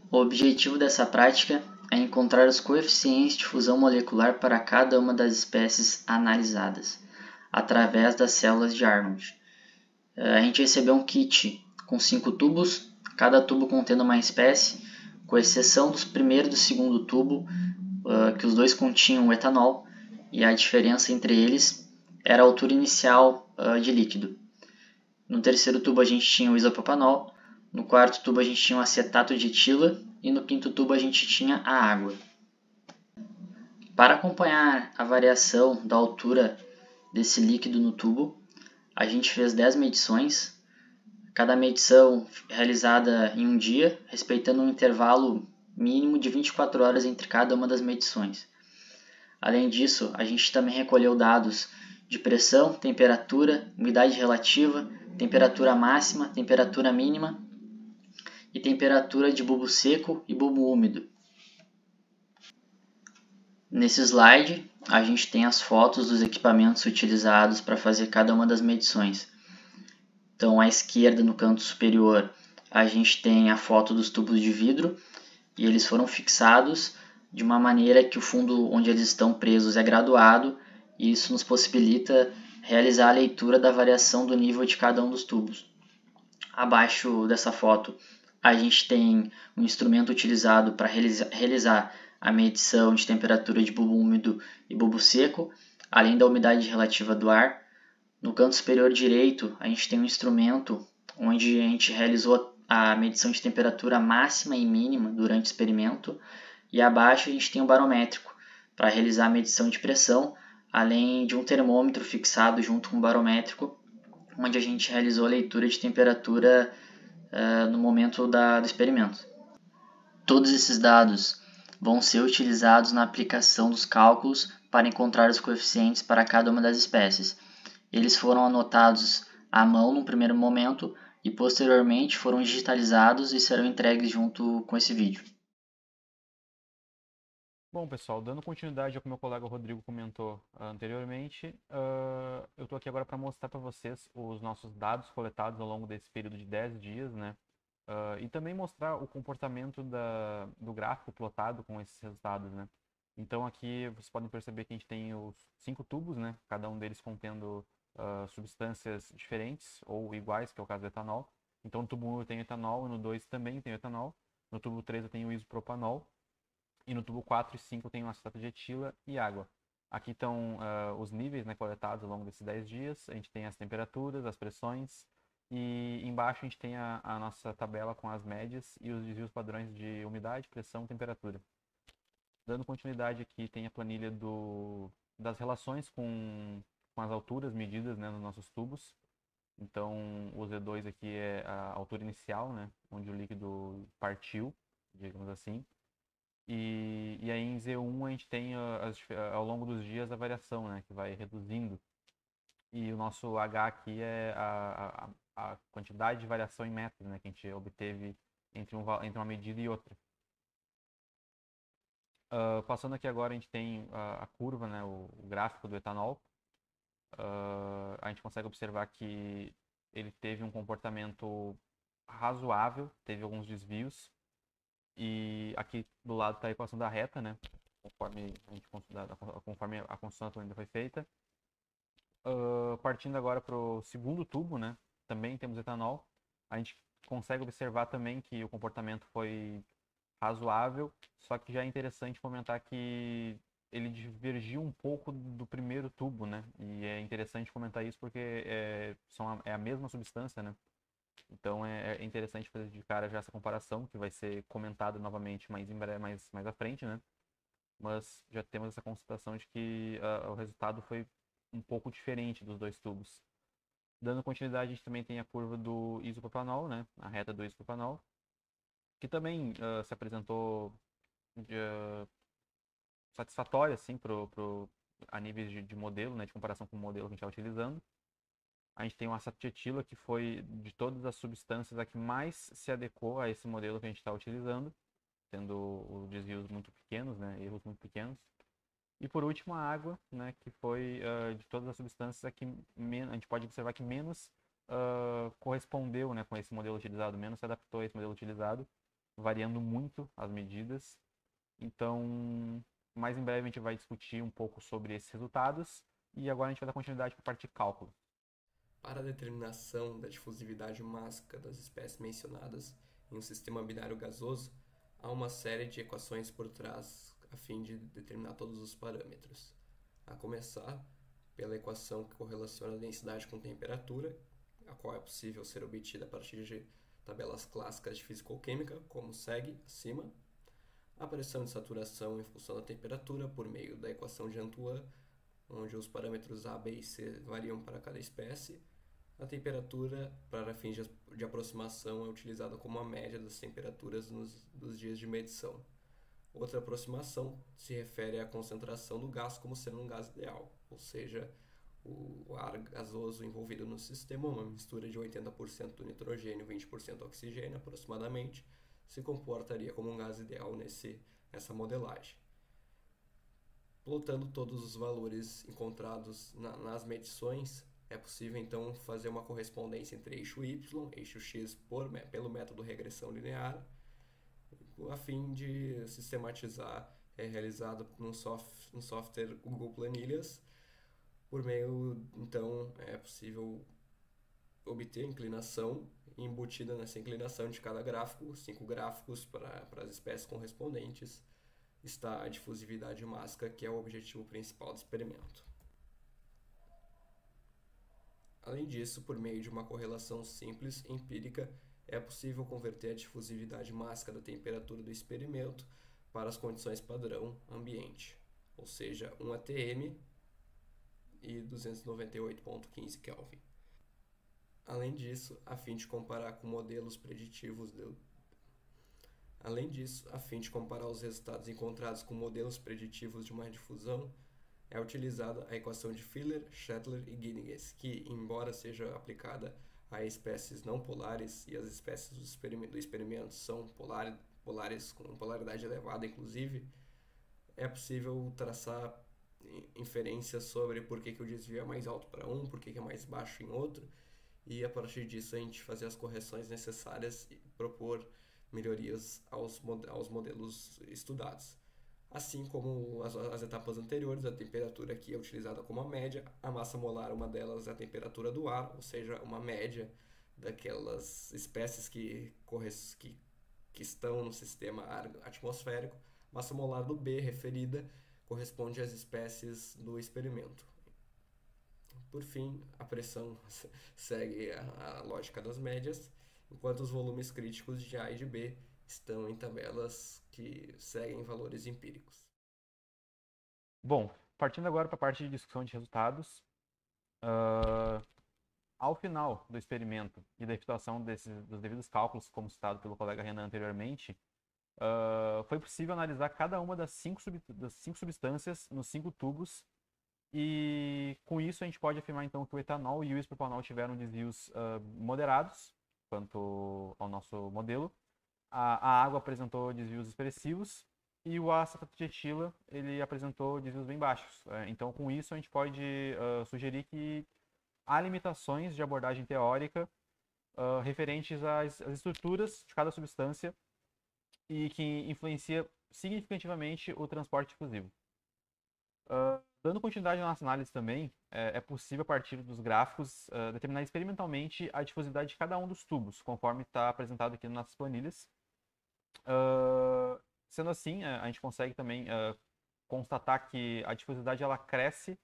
O objetivo dessa prática é encontrar os coeficientes de fusão molecular para cada uma das espécies analisadas, através das células de Arnold. A gente recebeu um kit com 5 tubos, cada tubo contendo uma espécie, com exceção dos primeiro e do segundo tubo, que os dois continham etanol, e a diferença entre eles era a altura inicial de líquido. No terceiro tubo a gente tinha o isopropanol, no quarto tubo a gente tinha o acetato de etila e no quinto tubo a gente tinha a água. Para acompanhar a variação da altura desse líquido no tubo, a gente fez 10 medições, cada medição realizada em um dia, respeitando um intervalo mínimo de 24 horas entre cada uma das medições. Além disso, a gente também recolheu dados de pressão, temperatura, umidade relativa, temperatura máxima, temperatura mínima e temperatura de bulbo seco e bulbo úmido. Nesse slide, a gente tem as fotos dos equipamentos utilizados para fazer cada uma das medições. Então, à esquerda, no canto superior, a gente tem a foto dos tubos de vidro e eles foram fixados de uma maneira que o fundo onde eles estão presos é graduado e isso nos possibilita realizar a leitura da variação do nível de cada um dos tubos. Abaixo dessa foto, a gente tem um instrumento utilizado para realizar a medição de temperatura de bulbo úmido e bulbo seco, além da umidade relativa do ar. No canto superior direito, a gente tem um instrumento onde a gente realizou a medição de temperatura máxima e mínima durante o experimento, e abaixo a gente tem um barométrico para realizar a medição de pressão, além de um termômetro fixado junto com o barométrico, onde a gente realizou a leitura de temperatura no momento do experimento. Todos esses dados vão ser utilizados na aplicação dos cálculos para encontrar os coeficientes para cada uma das espécies. Eles foram anotados à mão no primeiro momento e posteriormente foram digitalizados e serão entregues junto com esse vídeo. Bom, pessoal, dando continuidade ao que meu colega Rodrigo comentou anteriormente, eu estou aqui agora para mostrar para vocês os nossos dados coletados ao longo desse período de 10 dias, né? E também mostrar o comportamento do gráfico plotado com esses resultados, né? Então aqui vocês podem perceber que a gente tem os 5 tubos, né? Cada um deles contendo substâncias diferentes ou iguais, que é o caso do etanol. Então no tubo 1 eu tenho etanol, e no 2 também tenho etanol, no tubo 3 eu tenho isopropanol, e no tubo 4 e 5 tem o acetato de etila e água. Aqui estão os níveis, né, coletados ao longo desses 10 dias. A gente tem as temperaturas, as pressões, e embaixo a gente tem a nossa tabela com as médias e os desvios padrões de umidade, pressão e temperatura. Dando continuidade aqui, tem a planilha das relações com as alturas medidas, né, nos nossos tubos. Então o Z2 aqui é a altura inicial, né, onde o líquido partiu, digamos assim. E aí em Z1 a gente tem ao longo dos dias a variação, né, que vai reduzindo. E o nosso H aqui é a quantidade de variação em metros, né, que a gente obteve entre uma medida e outra. Passando aqui agora, a gente tem a curva, né, o gráfico do etanol. A gente consegue observar que ele teve um comportamento razoável, teve alguns desvios. E aqui do lado está a equação da reta, né? Conforme a construção ainda foi feita. Partindo agora para o segundo tubo, né? Também temos etanol. A gente consegue observar também que o comportamento foi razoável, só que já é interessante comentar que ele divergiu um pouco do primeiro tubo, né? E é interessante comentar isso porque é a mesma substância, né? Então é interessante fazer de cara já essa comparação, que vai ser comentada novamente mais em breve, mais à frente, né? Mas já temos essa constatação de que o resultado foi um pouco diferente dos dois tubos. Dando continuidade, a gente também tem a curva do isopropanol, né? A reta do isopropanol, que também se apresentou satisfatória, assim, a níveis de modelo, né? De comparação com o modelo que a gente está utilizando. A gente tem o acetato de etila, que foi de todas as substâncias a que mais se adequou a esse modelo que a gente está utilizando, tendo os desvios muito pequenos, né, erros muito pequenos. E por último a água, né, que foi de todas as substâncias a que a gente pode observar que menos correspondeu, né, com esse modelo utilizado, menos se adaptou a esse modelo utilizado. variando muito as medidas. Então, mais em breve a gente vai discutir um pouco sobre esses resultados e agora a gente vai dar continuidade para a parte de cálculo. Para a determinação da difusividade mássica das espécies mencionadas em um sistema binário gasoso, há uma série de equações por trás a fim de determinar todos os parâmetros. A começar pela equação que correlaciona a densidade com temperatura, a qual é possível ser obtida a partir de tabelas clássicas de fisicoquímica, como segue acima. A pressão de saturação em função da temperatura por meio da equação de Antoine, onde os parâmetros A, B e C variam para cada espécie. A temperatura, para fins de aproximação, é utilizada como a média das temperaturas dos dias de medição. Outra aproximação se refere à concentração do gás como sendo um gás ideal, ou seja, o ar gasoso envolvido no sistema, uma mistura de 80% do nitrogênio e 20% oxigênio aproximadamente, se comportaria como um gás ideal nessa modelagem. Plotando todos os valores encontrados nas medições, é possível então fazer uma correspondência entre eixo y, eixo x pelo método regressão linear, a fim de sistematizar, realizado no software Google Planilhas. Por meio, então, é possível obter a inclinação, e embutida nessa inclinação de cada gráfico, 5 gráficos para as espécies correspondentes, está a difusividade mássica, que é o objetivo principal do experimento. Além disso, por meio de uma correlação simples, empírica, é possível converter a difusividade mássica da temperatura do experimento para as condições padrão ambiente, ou seja, 1 atm e 298,15 Kelvin. Além disso, a fim de comparar com modelos preditivos os resultados encontrados com modelos preditivos de uma difusão, é utilizada a equação de Filler, Shetler e Guinness, que, embora seja aplicada a espécies não polares, e as espécies do experimento são polares com polaridade elevada, inclusive, é possível traçar inferências sobre por que o desvio é mais alto para um, por que é mais baixo em outro, e a partir disso a gente fazer as correções necessárias e propor melhorias aos modelos estudados. Assim como as etapas anteriores, a temperatura aqui é utilizada como a média, a massa molar, uma delas é a temperatura do ar, ou seja, uma média daquelas espécies que estão no sistema atmosférico. Massa molar do B, referida, corresponde às espécies do experimento. Por fim, a pressão segue a lógica das médias, enquanto os volumes críticos de A e de B estão em tabelas que seguem valores empíricos. Bom, partindo agora para a parte de discussão de resultados, ao final do experimento e da efetuação dos devidos cálculos, como citado pelo colega Renan anteriormente, foi possível analisar cada uma das cinco substâncias nos 5 tubos, e com isso a gente pode afirmar então que o etanol e o ispropanol tiveram desvios moderados quanto ao nosso modelo. A água apresentou desvios expressivos e o acetato de etila ele apresentou desvios bem baixos. Então, com isso, a gente pode sugerir que há limitações de abordagem teórica referentes às estruturas de cada substância e que influencia significativamente o transporte difusivo. Dando continuidade na nossa análise também, é possível, a partir dos gráficos, determinar experimentalmente a difusividade de cada um dos tubos, conforme está apresentado aqui nas nossas planilhas. Sendo assim, a gente consegue também constatar que a difusividade ela cresce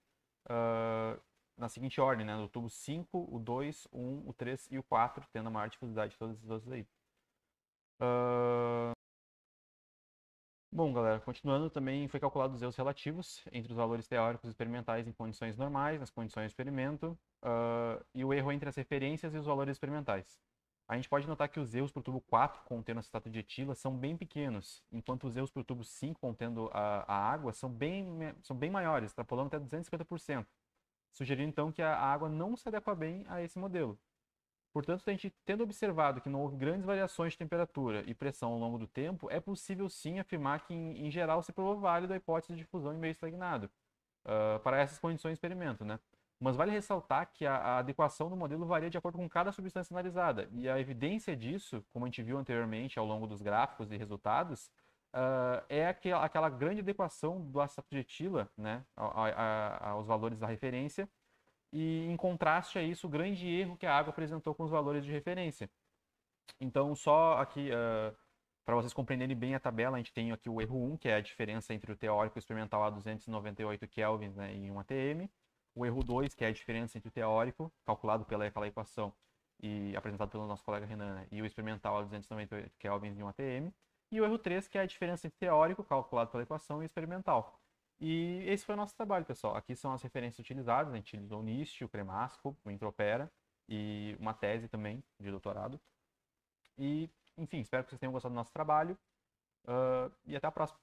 na seguinte ordem, né? No tubo 5, o 2, o 1, o 3 e o 4, tendo a maior difusividade de todos esses outros aí. Bom, galera, continuando, também foi calculado os erros relativos entre os valores teóricos e experimentais em condições normais, nas condições de experimento, e o erro entre as referências e os valores experimentais. A gente pode notar que os erros para o tubo 4, contendo acetato de etila, são bem pequenos, enquanto os erros para o tubo 5, contendo a água, são bem maiores, extrapolando até 250%, sugerindo então que a água não se adequa bem a esse modelo. Portanto, a gente tendo observado que não houve grandes variações de temperatura e pressão ao longo do tempo, é possível sim afirmar que, em geral, se provou válido a hipótese de difusão em meio estagnado para essas condições de experimento, né? Mas vale ressaltar que a adequação do modelo varia de acordo com cada substância analisada. E a evidência disso, como a gente viu anteriormente ao longo dos gráficos e resultados, é aquela grande adequação do aceto de etila, né, aos valores da referência, e em contraste a isso, o grande erro que a água apresentou com os valores de referência. Então, só aqui, para vocês compreenderem bem a tabela, a gente tem aqui o erro 1, que é a diferença entre o teórico e o experimental a 298 kelvins, né, em 1 atm. O erro 2, que é a diferença entre o teórico, calculado pelaquela equação e apresentado pelo nosso colega Renan, né, e o experimental a 298 kelvins em 1 atm. E o erro 3, que é a diferença entre teórico, calculado pela equação, e experimental. E esse foi o nosso trabalho, pessoal. Aqui são as referências utilizadas. A gente utilizou o NIST, o Cremasco, o Intropera e uma tese também de doutorado. E, enfim, espero que vocês tenham gostado do nosso trabalho. E até a próxima.